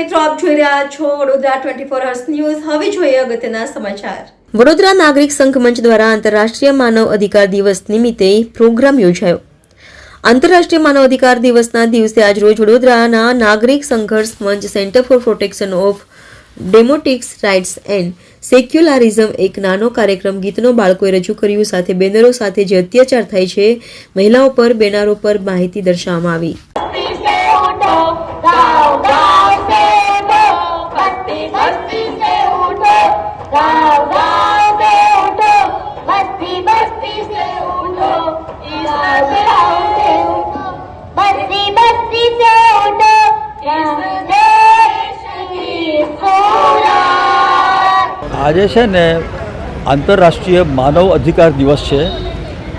મિત્રો, આપ જોઈ રહ્યા છો વડોદરા 24 અવર્સ ન્યૂઝ. હવે જોઈએ અગત્યના સમાચાર. વડોદરા નાગરિક સંઘ મંચ દ્વારા આંતરરાષ્ટ્રીય માનવ અધિકાર દિવસ નિમિત્તે પ્રોગ્રામ યોજાયો. આંતરરાષ્ટ્રીય માનવ અધિકાર દિવસના દિવસે આજરોજ વડોદરાના નાગરિક સંઘર્ષ મંચ centre for protection of democratic rights and secularism એક નાનો કાર્યક્રમ ગીતનો બાળકોએ રજૂ કર્યું. સાથે બેનરો સાથે જે અત્યાચાર થાય છે મહિલાઓ પર, બેનરો પર માહિતી દર્શાવવામાં આવી. આજે છે ને આંતરરાષ્ટ્રીય માનવ અધિકાર દિવસ છે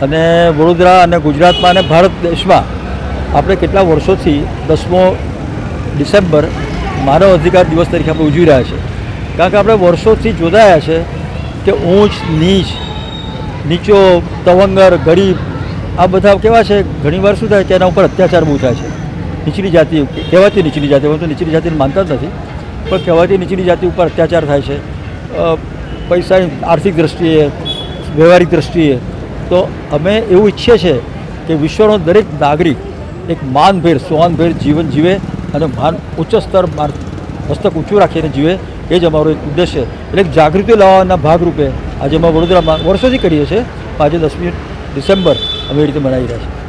અને વડોદરા અને ગુજરાતમાં અને ભારત દેશમાં આપણે કેટલા વર્ષોથી 10મો ડિસેમ્બર માનવ અધિકાર દિવસ તરીકે આપણે ઉજવી રહ્યા છીએ. કારણ કે આપણે વર્ષોથી જોતા આવ્યા છે કે ઊંચ નીચ, નીચો, તવંગર, ગરીબ આ બધા કેવા છે, ઘણીવાર શું થાય કે એના ઉપર અત્યાચાર બહુ થાય છે. નીચલી જાતિ કહેવાતી નીચલી જાતિ, હું તો નીચલી જાતિને માનતા જ નથી, પણ કહેવાતી નીચલી જાતિ ઉપર અત્યાચાર થાય છે પૈસાની આર્થિક દ્રષ્ટિએ, વ્યવહારિક દ્રષ્ટિએ. તો અમે એવું ઈચ્છીએ છીએ કે વિશ્વનો દરેક નાગરિક એક માનભેર, સ્વાનભેર જીવન જીવે અને ઉચ્ચ સ્તર મસ્તક ઊંચું રાખીને જીવે. એ જ અમારો એક ઉદ્દેશ છે. એટલે જાગૃતિ લાવવાના ભાગરૂપે આજે અમે વડોદરામાં વર્ષોથી કરીએ છીએ. આજે 10મી ડિસેમ્બર અમે એ રીતે મનાવી રહ્યા છીએ.